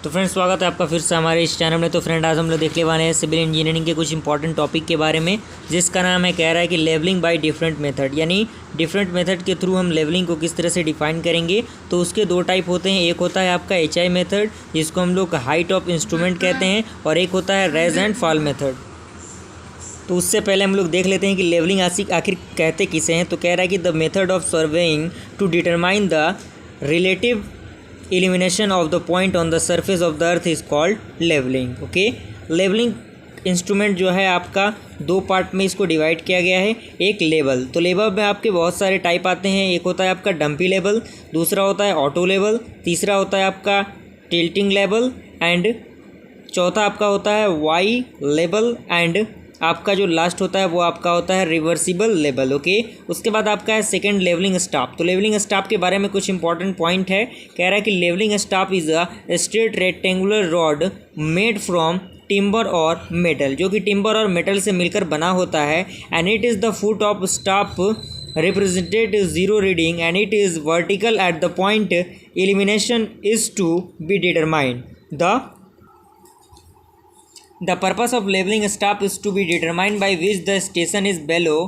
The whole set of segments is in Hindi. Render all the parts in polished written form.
तो फ्रेंड्स, स्वागत है आपका फिर से हमारे इस चैनल में। तो फ्रेंड, आज हम लोग देखने वाले हैं सिविल इंजीनियरिंग के कुछ इंपॉर्टेंट टॉपिक के बारे में, जिसका नाम है, कह रहा है कि लेवलिंग बाय डिफरेंट मेथड, यानी डिफरेंट मेथड के थ्रू हम लेवलिंग को किस तरह से डिफाइन करेंगे। तो उसके दो टाइप होते हैं, एक होता है आपका HI मेथड, जिसको हम लोग हाइट ऑफ इंस्ट्रूमेंट कहते हैं, और एक होता है रेज एंड फॉल मेथड। तो उससे पहले हम लोग देख लेते हैं कि लेवलिंग आखिर कहते किसे हैं। तो कह रहा है कि the method of surveying to determine the relative elimination of the point on the surface of the earth is called leveling। Okay, leveling instrument जो है आपका दो पार्ट में इसको डिवाइड किया गया है। एक लेवल, तो लेवल में आपके बहुत सारे टाइप आते हैं। एक होता है आपका डंपी लेवल, दूसरा होता है ऑटो लेवल, तीसरा होता है आपका टिल्टिंग लेवल, एंड चौथा आपका होता है वाई लेवल, एंड आपका जो लास्ट होता है वो आपका होता है रिवर्सिबल लेवल। ओके, उसके बाद आपका है सेकंड लेवलिंग स्टाफ। तो लेवलिंग स्टाफ के बारे में कुछ इंपॉर्टेंट पॉइंट है। कह रहा है कि leveling staff is a straight rectangular rod made from timber और मेटल, जो कि टिम्बर और मेटल से मिलकर बना होता है। And it is the foot of staff represented zero reading and it is vertical at the point elimination is to be determined। The purpose of leveling staff is to be determined by which the station is below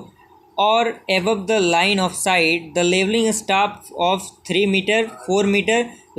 or above the line of sight। The leveling staff of 3 meter 4 meter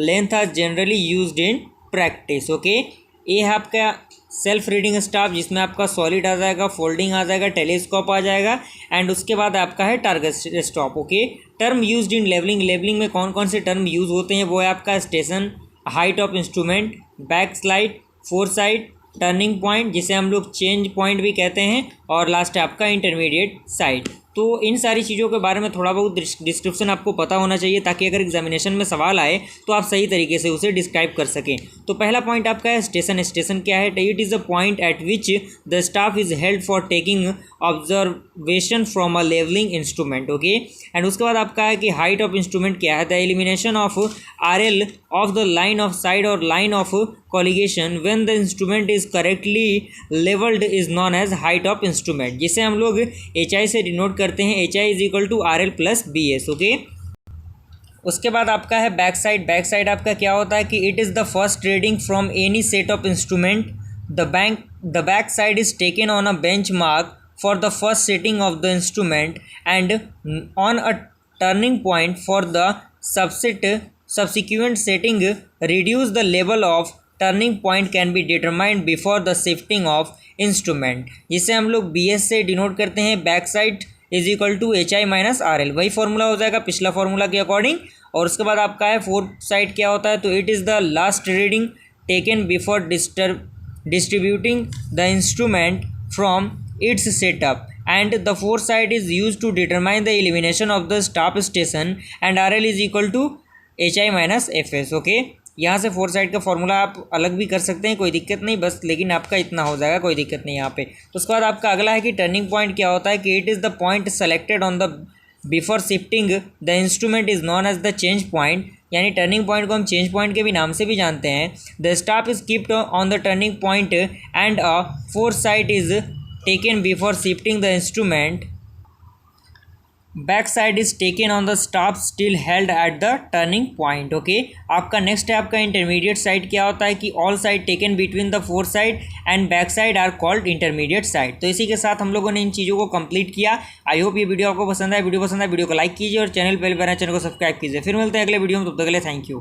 length are generally used in practice। Okay, ये है आपका सेल्फ रीडिंग स्टाफ, जिसमें आपका सॉलिड आ जाएगा, फोल्डिंग आ जाएगा, टेलीस्कोप आ जाएगा, एंड उसके बाद आपका है target stop. Okay, term used in leveling, leveling में कौन कौन से टर्म यूज़ होते हैं वो है आपका station, height of instrument, back slide, four side, turning point जिसे हम लोग चेंज पॉइंट भी कहते हैं, और लास्ट है आपका इंटरमीडिएट साइड। तो इन सारी चीज़ों के बारे में थोड़ा बहुत डिस्क्रिप्शन आपको पता होना चाहिए, ताकि अगर एग्जामिनेशन में सवाल आए तो आप सही तरीके से उसे डिस्क्राइब कर सकें। तो पहला पॉइंट आपका है स्टेशन। स्टेशन क्या है? It is a point at which the staff is held for taking observation from a leveling instrument. Okay, and उसके बाद आपका है कि हाइट ऑफ इंस्ट्रूमेंट क्या है? The elimination of RL of the line of sight और line of collimation when the instrument is correctly levelled is known as height of instrument, जिसे हम लोग HI से डिनोट करते हैं। HI is equal to RL plus BS। Okay, उसके बाद आपका है बैक साइड। बैक साइड आपका क्या होता है कि it is the first reading from any set of instrument. The back sight is taken on a bench mark for the first setting of the instrument and on a turning point for the subsequent setting reduce the level of turning point can be determined before the shifting of instrument, जिसे हम लोग BS से डिनोट करते हैं। Back sight is equal to HI minus RL, वही फॉर्मूला हो जाएगा पिछला फॉर्मूला के अकॉर्डिंग। और उसके बाद आपका है फोर्थ साइड क्या होता है? तो it is the last reading taken before distributing the instrument from its setup, and the fourth side is used to determine the elimination of the stop station and RL is equal to HI minus FS। Okay, यहाँ से फोर साइड का फॉर्मूला आप अलग भी कर सकते हैं, कोई दिक्कत नहीं, बस लेकिन आपका इतना हो जाएगा, कोई दिक्कत नहीं यहाँ पे। तो उसके बाद आपका अगला है कि टर्निंग पॉइंट क्या होता है? कि it is the point selected on the before shifting the instrument is known as the change point, यानी टर्निंग पॉइंट को हम चेंज पॉइंट के भी नाम से भी जानते हैं। The staff is keeped on the turning point and a fore sight is taken before shifting the instrument। Back sight is taken on the staff still held at the turning point. Okay, आपका नेक्स्ट है आपका इंटरमीडिएट साइड। क्या होता है कि all sight taken between the fore sight and back sight are called intermediate sight. तो इसी के साथ हम लोगों ने इन चीज़ों को कंप्लीट किया। आई होप ये वीडियो आपको पसंद आए। वीडियो पसंद आए वीडियो को लाइक कीजिए और चैनल को सब्सक्राइब कीजिए। फिर मिलते हैं अगले वीडियो में, तब तक के लिए थैंक यू।